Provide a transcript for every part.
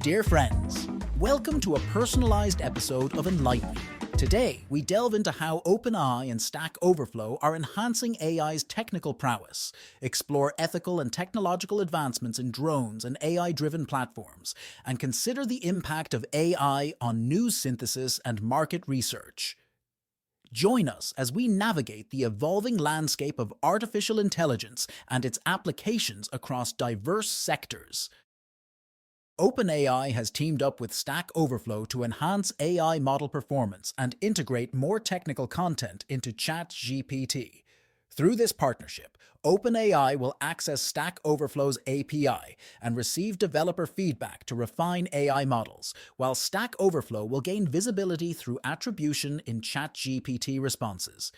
Dear friends, welcome to a personalized episode of Enlightenment. Today, we delve into how OpenAI and Stack Overflow are enhancing AI's technical prowess, explore ethical and technological advancements in drones and AI-driven platforms, and consider the impact of AI on news synthesis and market research. Join us as we navigate the evolving landscape of artificial intelligence and its applications across diverse sectors. OpenAI has teamed up with Stack Overflow to enhance AI model performance and integrate more technical content into ChatGPT. Through this partnership, OpenAI will access Stack Overflow's API and receive developer feedback to refine AI models, while Stack Overflow will gain visibility through attribution in ChatGPT responses.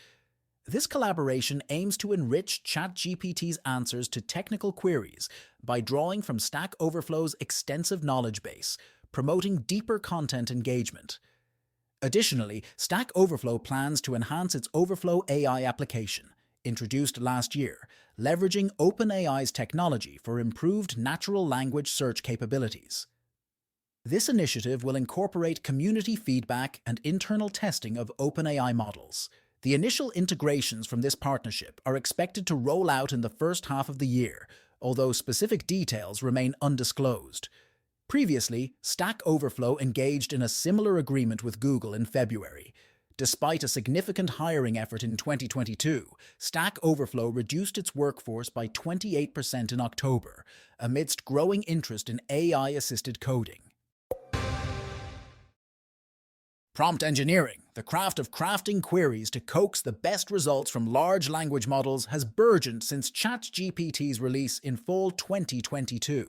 This collaboration aims to enrich ChatGPT's answers to technical queries by drawing from Stack Overflow's extensive knowledge base, promoting deeper content engagement. Additionally, Stack Overflow plans to enhance its Overflow AI application, introduced last year, leveraging OpenAI's technology for improved natural language search capabilities. This initiative will incorporate community feedback and internal testing of OpenAI models. The initial integrations from this partnership are expected to roll out in the first half of the year, although specific details remain undisclosed. Previously, Stack Overflow engaged in a similar agreement with Google in February. Despite a significant hiring effort in 2022, Stack Overflow reduced its workforce by 28% in October, amidst growing interest in AI-assisted coding. Prompt engineering, the craft of crafting queries to coax the best results from large language models, has burgeoned since ChatGPT's release in fall 2022.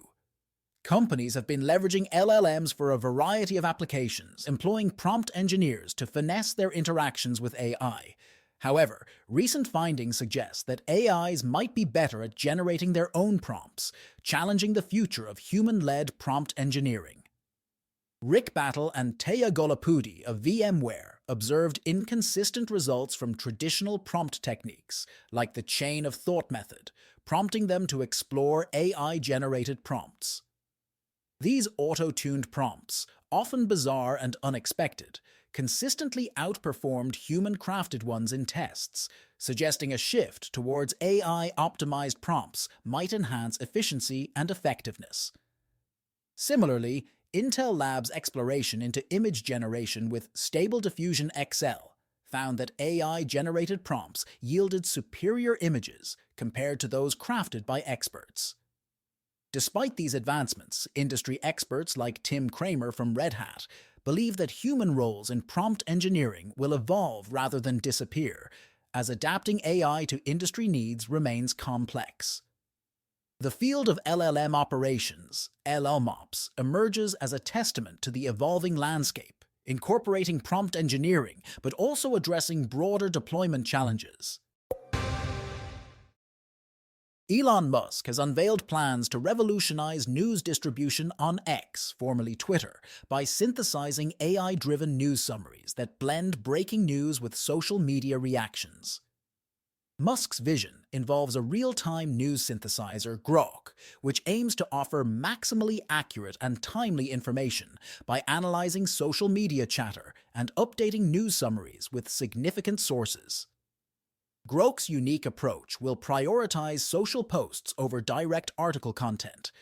Companies have been leveraging LLMs for a variety of applications, employing prompt engineers to finesse their interactions with AI. However, recent findings suggest that AIs might be better at generating their own prompts, challenging the future of human-led prompt engineering. Rick Battle and Teya Golapudi of VMware observed inconsistent results from traditional prompt techniques, like the chain of thought method, prompting them to explore AI-generated prompts. These auto-tuned prompts, often bizarre and unexpected, consistently outperformed human-crafted ones in tests, suggesting a shift towards AI-optimized prompts might enhance efficiency and effectiveness. Similarly, Intel Labs' exploration into image generation with Stable Diffusion XL found that AI-generated prompts yielded superior images compared to those crafted by experts. Despite these advancements, industry experts like Tim Kramer from Red Hat believe that human roles in prompt engineering will evolve rather than disappear, as adapting AI to industry needs remains complex. The field of LLM operations, LLMOps, emerges as a testament to the evolving landscape, incorporating prompt engineering but also addressing broader deployment challenges. Elon Musk has unveiled plans to revolutionize news distribution on X, formerly Twitter, by synthesizing AI-driven news summaries that blend breaking news with social media reactions. Musk's vision involves a real-time news synthesizer, Grok, which aims to offer maximally accurate and timely information by analyzing social media chatter and updating news summaries with significant sources. Grok's unique approach will prioritize social posts over direct article content,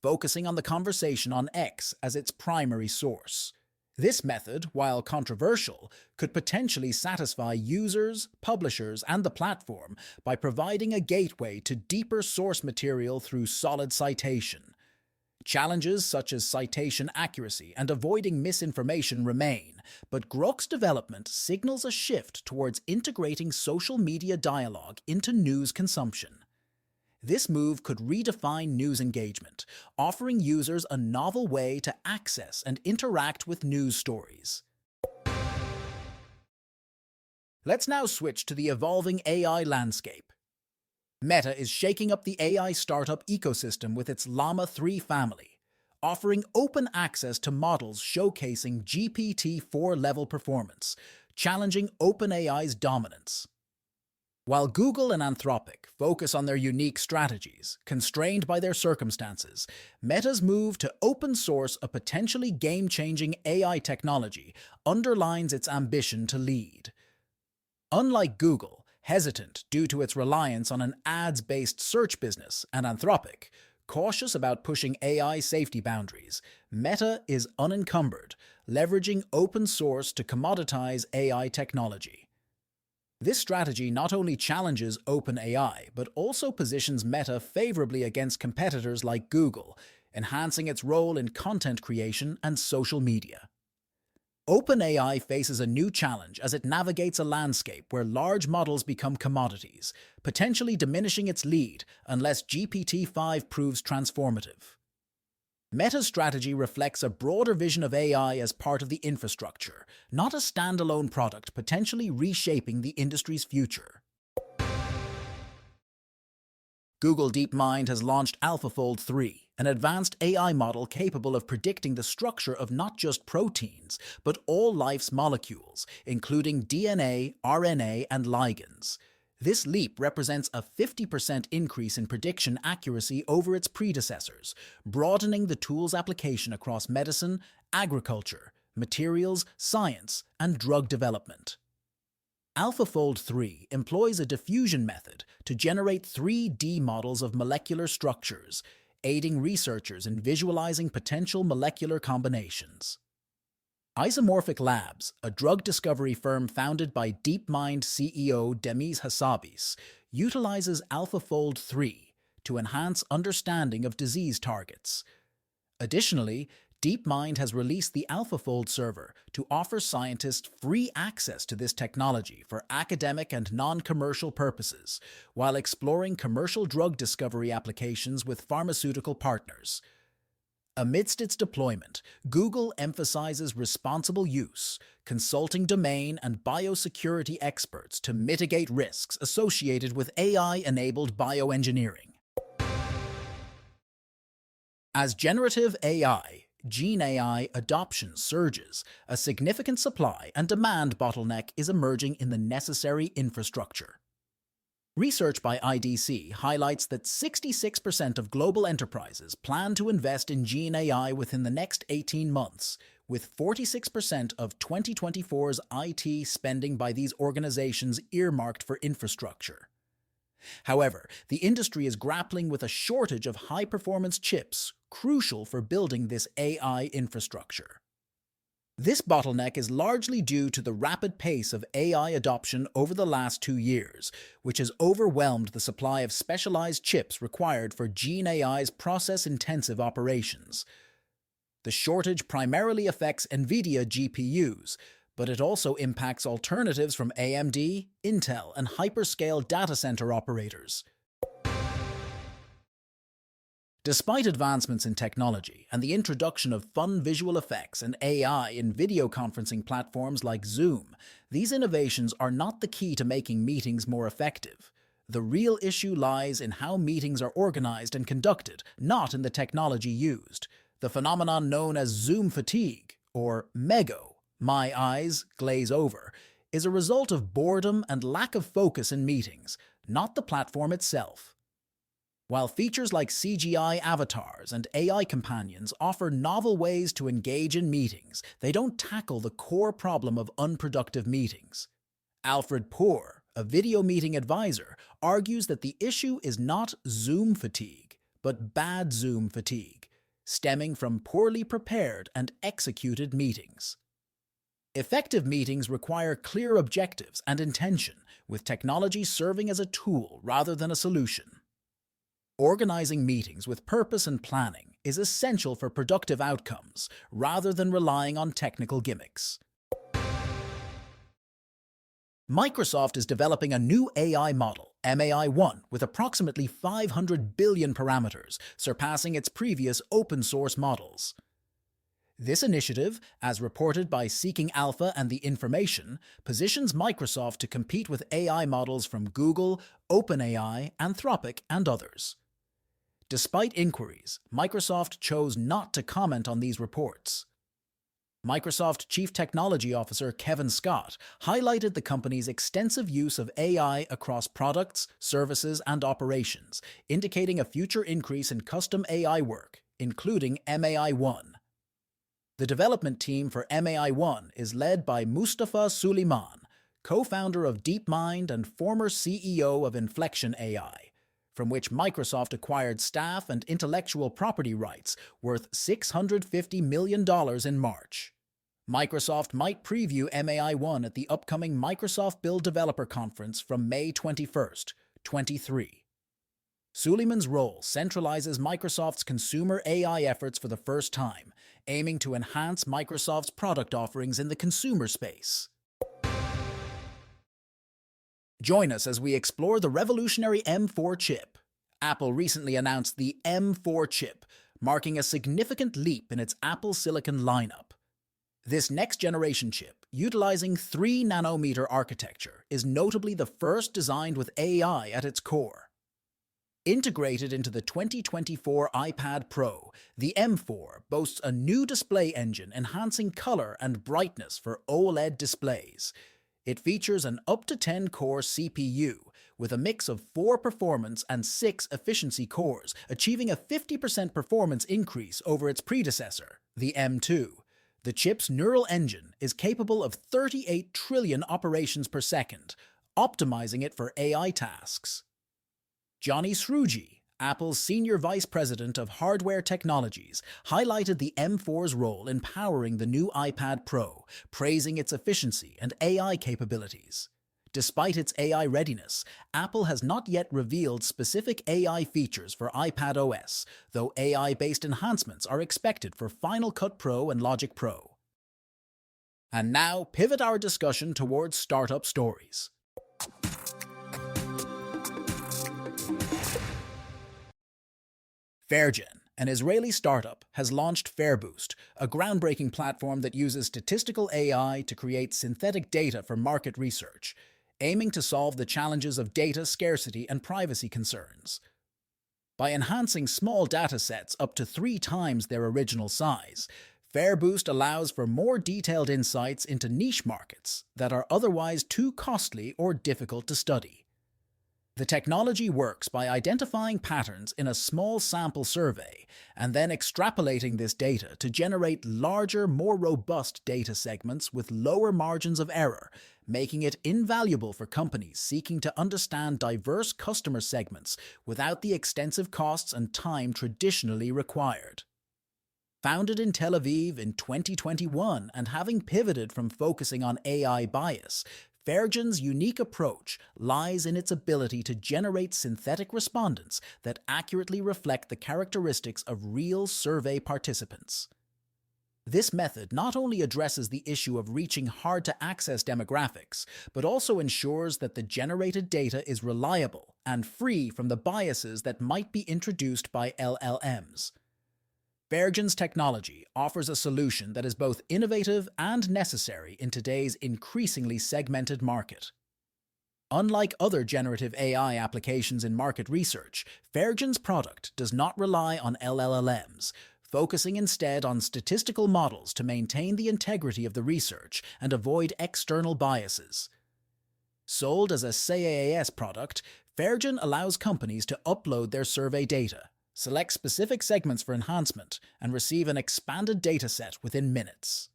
focusing on the conversation on X as its primary source. This method, while controversial, could potentially satisfy users, publishers, and the platform by providing a gateway to deeper source material through solid citation. Challenges such as citation accuracy and avoiding misinformation remain, but Grok's development signals a shift towards integrating social media dialogue into news consumption. This move could redefine news engagement, offering users a novel way to access and interact with news stories. Let's now switch to the evolving AI landscape. Meta is shaking up the AI startup ecosystem with its Llama 3 family, offering open access to models showcasing GPT-4 level performance, challenging OpenAI's dominance. While Google and Anthropic focus on their unique strategies, constrained by their circumstances, Meta's move to open source a potentially game-changing AI technology underlines its ambition to lead. Unlike Google, hesitant due to its reliance on an ads-based search business, and Anthropic, cautious about pushing AI safety boundaries, Meta is unencumbered, leveraging open source to commoditize AI technology. This strategy not only challenges OpenAI, but also positions Meta favorably against competitors like Google, enhancing its role in content creation and social media. OpenAI faces a new challenge as it navigates a landscape where large models become commodities, potentially diminishing its lead unless GPT-5 proves transformative. Meta's strategy reflects a broader vision of AI as part of the infrastructure, not a standalone product potentially reshaping the industry's future. Google DeepMind has launched AlphaFold 3, an advanced AI model capable of predicting the structure of not just proteins, but all life's molecules, including DNA, RNA, and ligands. This leap represents a 50% increase in prediction accuracy over its predecessors, broadening the tool's application across medicine, agriculture, materials, science, and drug development. AlphaFold 3 employs a diffusion method to generate 3D models of molecular structures, aiding researchers in visualizing potential molecular combinations. Isomorphic Labs, a drug discovery firm founded by DeepMind CEO Demis Hassabis, utilizes AlphaFold 3 to enhance understanding of disease targets. Additionally, DeepMind has released the AlphaFold server to offer scientists free access to this technology for academic and non-commercial purposes, while exploring commercial drug discovery applications with pharmaceutical partners. Amidst its deployment, Google emphasizes responsible use, consulting domain and biosecurity experts to mitigate risks associated with AI-enabled bioengineering. As generative AI, Gen AI adoption surges, a significant supply and demand bottleneck is emerging in the necessary infrastructure. Research by IDC highlights that 66% of global enterprises plan to invest in Gen AI within the next 18 months, with 46% of 2024's IT spending by these organizations earmarked for infrastructure. However, the industry is grappling with a shortage of high-performance chips, crucial for building this AI infrastructure. This bottleneck is largely due to the rapid pace of AI adoption over the last 2 years, which has overwhelmed the supply of specialized chips required for Gen AI's process-intensive operations. The shortage primarily affects NVIDIA GPUs, but it also impacts alternatives from AMD, Intel, and hyperscale data center operators. Despite advancements in technology and the introduction of fun visual effects and AI in video conferencing platforms like Zoom, these innovations are not the key to making meetings more effective. The real issue lies in how meetings are organized and conducted, not in the technology used. The phenomenon known as Zoom fatigue, or MEGO, my eyes glaze over, is a result of boredom and lack of focus in meetings, not the platform itself. While features like CGI avatars and AI companions offer novel ways to engage in meetings, they don't tackle the core problem of unproductive meetings. Alfred Poor, a video meeting advisor, argues that the issue is not Zoom fatigue, but bad Zoom fatigue, stemming from poorly prepared and executed meetings. Effective meetings require clear objectives and intention, with technology serving as a tool rather than a solution. Organizing meetings with purpose and planning is essential for productive outcomes, rather than relying on technical gimmicks. Microsoft is developing a new AI model, MAI-1, with approximately 500 billion parameters, surpassing its previous open-source models. This initiative, as reported by Seeking Alpha and The Information, positions Microsoft to compete with AI models from Google, OpenAI, Anthropic, and others. Despite inquiries, Microsoft chose not to comment on these reports. Microsoft Chief Technology Officer Kevin Scott highlighted the company's extensive use of AI across products, services, and operations, indicating a future increase in custom AI work, including MAI-1. The development team for MAI-1 is led by Mustafa Suleyman, co-founder of DeepMind and former CEO of Inflection AI, from which Microsoft acquired staff and intellectual property rights worth $650 million in March. Microsoft might preview MAI-1 at the upcoming Microsoft Build Developer Conference from May 21st, 2023. Suleiman's role centralizes Microsoft's consumer AI efforts for the first time, aiming to enhance Microsoft's product offerings in the consumer space. Join us as we explore the revolutionary M4 chip. Apple recently announced the M4 chip, marking a significant leap in its Apple Silicon lineup. This next-generation chip, utilizing 3-nanometer architecture, is notably the first designed with AI at its core. Integrated into the 2024 iPad Pro, the M4 boasts a new display engine enhancing color and brightness for OLED displays. It features an up-to-10-core CPU, with a mix of 4 performance and 6 efficiency cores, achieving a 50% performance increase over its predecessor, the M2. The chip's neural engine is capable of 38 trillion operations per second, optimizing it for AI tasks. Johnny Srouji, Apple's Senior Vice President of Hardware Technologies, highlighted the M4's role in powering the new iPad Pro, praising its efficiency and AI capabilities. Despite its AI readiness, Apple has not yet revealed specific AI features for iPadOS, though AI-based enhancements are expected for Final Cut Pro and Logic Pro. And now, pivot our discussion towards startup stories. Fairgen, an Israeli startup, has launched FairBoost, a groundbreaking platform that uses statistical AI to create synthetic data for market research, aiming to solve the challenges of data scarcity and privacy concerns. By enhancing small data sets up to 3 times their original size, FairBoost allows for more detailed insights into niche markets that are otherwise too costly or difficult to study. The technology works by identifying patterns in a small sample survey and then extrapolating this data to generate larger, more robust data segments with lower margins of error, making it invaluable for companies seeking to understand diverse customer segments without the extensive costs and time traditionally required. Founded in Tel Aviv in 2021 and having pivoted from focusing on AI bias, Fairgen's unique approach lies in its ability to generate synthetic respondents that accurately reflect the characteristics of real survey participants. This method not only addresses the issue of reaching hard-to-access demographics, but also ensures that the generated data is reliable and free from the biases that might be introduced by LLMs. Fairgen's technology offers a solution that is both innovative and necessary in today's increasingly segmented market. Unlike other generative AI applications in market research, Fairgen's product does not rely on LLMs, focusing instead on statistical models to maintain the integrity of the research and avoid external biases. Sold as a SaaS product, Fairgen allows companies to upload their survey data, select specific segments for enhancement, and receive an expanded dataset within minutes.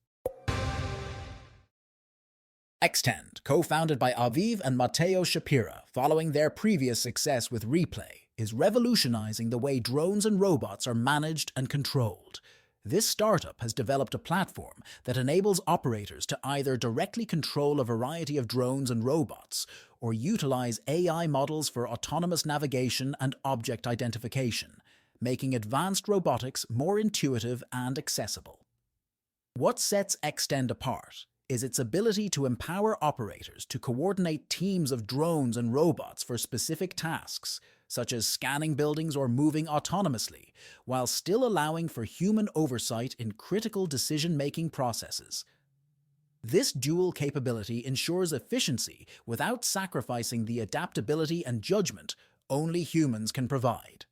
Xtend, co-founded by Aviv and Matteo Shapira, following their previous success with Replay, is revolutionizing the way drones and robots are managed and controlled. This startup has developed a platform that enables operators to either directly control a variety of drones and robots or utilize AI models for autonomous navigation and object identification, making advanced robotics more intuitive and accessible. What sets Xtend apart is its ability to empower operators to coordinate teams of drones and robots for specific tasks, such as scanning buildings or moving autonomously, while still allowing for human oversight in critical decision-making processes. This dual capability ensures efficiency without sacrificing the adaptability and judgment only humans can provide.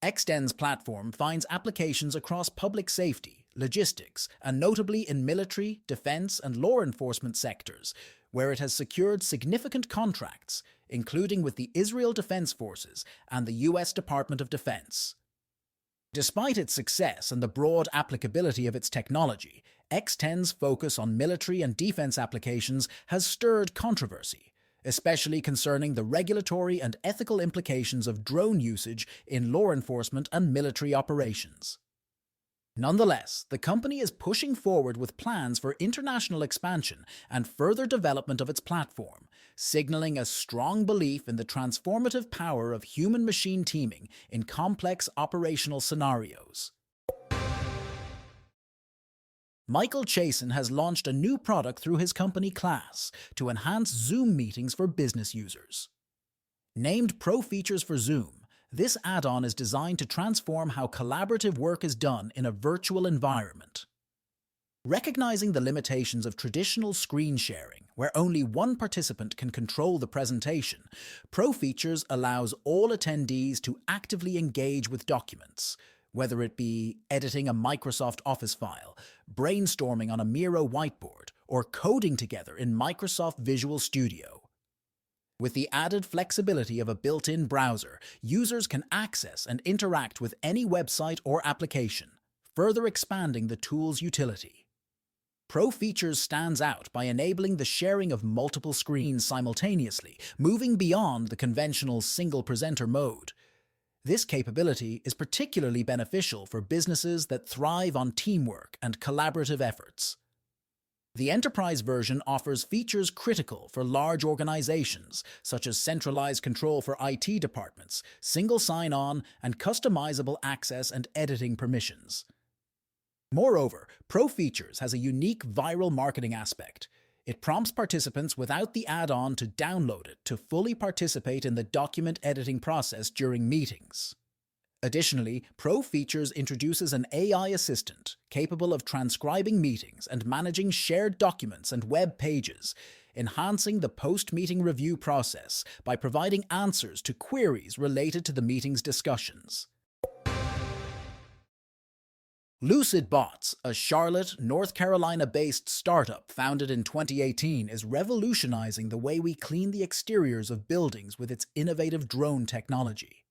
Xtend's platform finds applications across public safety, logistics, and notably in military, defense, and law enforcement sectors, where it has secured significant contracts, including with the Israel Defense Forces and the US Department of Defense. Despite its success and the broad applicability of its technology, Xtend's focus on military and defense applications has stirred controversy, especially concerning the regulatory and ethical implications of drone usage in law enforcement and military operations. Nonetheless, the company is pushing forward with plans for international expansion and further development of its platform, signaling a strong belief in the transformative power of human-machine teaming in complex operational scenarios. Michael Chasen has launched a new product through his company Class to enhance Zoom meetings for business users. Named ProFeatures for Zoom, this add-on is designed to transform how collaborative work is done in a virtual environment. Recognizing the limitations of traditional screen sharing, where only one participant can control the presentation, ProFeatures allows all attendees to actively engage with documents, whether it be editing a Microsoft Office file, brainstorming on a Miro whiteboard, or coding together in Microsoft Visual Studio. With the added flexibility of a built-in browser, users can access and interact with any website or application, further expanding the tool's utility. ProFeatures stands out by enabling the sharing of multiple screens simultaneously, moving beyond the conventional single-presenter mode. This capability is particularly beneficial for businesses that thrive on teamwork and collaborative efforts. The enterprise version offers features critical for large organizations, such as centralized control for IT departments, single sign-on, and customizable access and editing permissions. Moreover, ProFeatures has a unique viral marketing aspect. It prompts participants without the add-on to download it to fully participate in the document editing process during meetings. Additionally, ProFeatures introduces an AI assistant capable of transcribing meetings and managing shared documents and web pages, enhancing the post-meeting review process by providing answers to queries related to the meeting's discussions. LucidBots, a Charlotte, North Carolina-based startup founded in 2018, is revolutionizing the way we clean the exteriors of buildings with its innovative drone technology.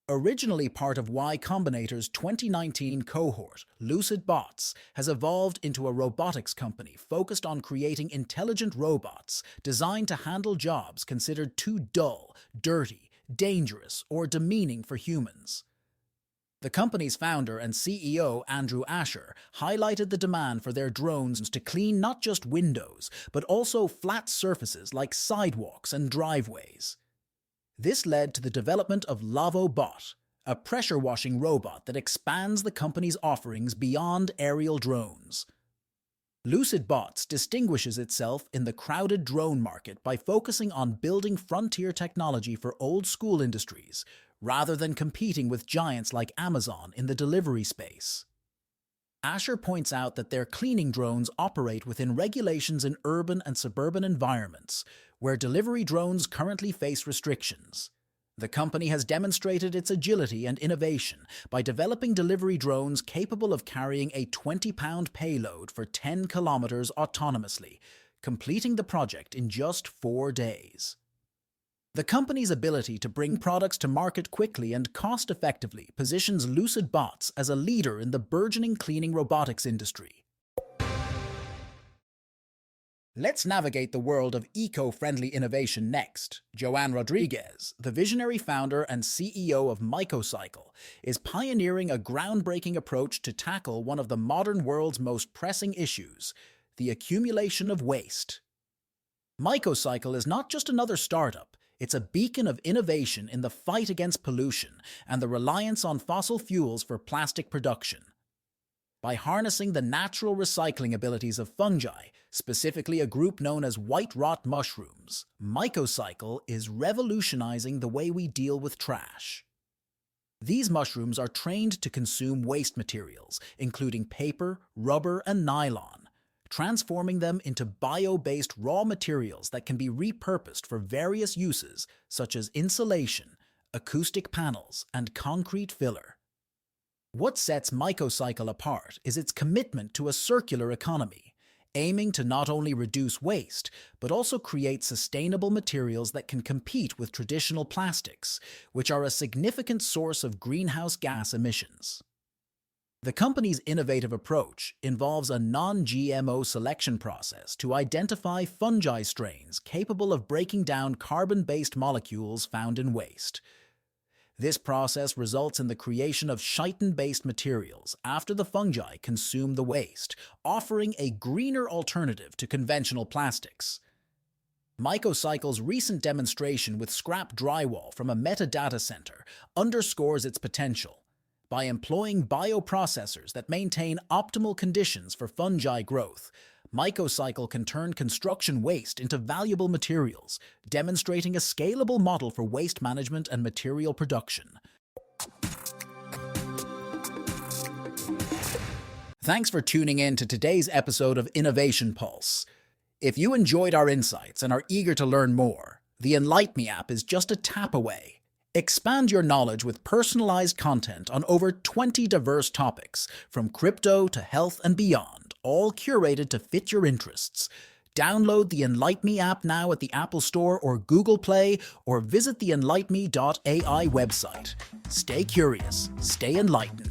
Originally part of Y Combinator's 2019 cohort, LucidBots has evolved into a robotics company focused on creating intelligent robots designed to handle jobs considered too dull, dirty, dangerous, or demeaning for humans. The company's founder and CEO, Andrew Asher, highlighted the demand for their drones to clean not just windows, but also flat surfaces like sidewalks and driveways. This led to the development of LavoBot, a pressure-washing robot that expands the company's offerings beyond aerial drones. LucidBots distinguishes itself in the crowded drone market by focusing on building frontier technology for old-school industries, rather than competing with giants like Amazon in the delivery space. Asher points out that their cleaning drones operate within regulations in urban and suburban environments, where delivery drones currently face restrictions. The company has demonstrated its agility and innovation by developing delivery drones capable of carrying a 20-pound payload for 10 kilometers autonomously, completing the project in just 4 days. The company's ability to bring products to market quickly and cost-effectively positions LucidBots as a leader in the burgeoning cleaning robotics industry. Let's navigate the world of eco-friendly innovation next. Joanne Rodriguez, the visionary founder and CEO of Mycocycle, is pioneering a groundbreaking approach to tackle one of the modern world's most pressing issues, the accumulation of waste. Mycocycle is not just another startup. It's a beacon of innovation in the fight against pollution and the reliance on fossil fuels for plastic production. By harnessing the natural recycling abilities of fungi, specifically a group known as white rot mushrooms, Mycocycle is revolutionizing the way we deal with trash. These mushrooms are trained to consume waste materials, including paper, rubber, and nylon, transforming them into bio-based raw materials that can be repurposed for various uses, such as insulation, acoustic panels, and concrete filler. What sets Mycocycle apart is its commitment to a circular economy, aiming to not only reduce waste, but also create sustainable materials that can compete with traditional plastics, which are a significant source of greenhouse gas emissions. The company's innovative approach involves a non-GMO selection process to identify fungi strains capable of breaking down carbon-based molecules found in waste. This process results in the creation of chitin-based materials after the fungi consume the waste, offering a greener alternative to conventional plastics. Mycocycle's recent demonstration with scrap drywall from a metadata center underscores its potential. By employing bioprocessors that maintain optimal conditions for fungi growth, Mycocycle can turn construction waste into valuable materials, demonstrating a scalable model for waste management and material production. Thanks for tuning in to today's episode of Innovation Pulse. If you enjoyed our insights and are eager to learn more, the Enlighten Me app is just a tap away. Expand your knowledge with personalized content on over 20 diverse topics, from crypto to health and beyond, all curated to fit your interests. Download the Enlighten Me app now at the Apple Store or Google Play, or visit the enlightenme.ai website. Stay curious, stay enlightened.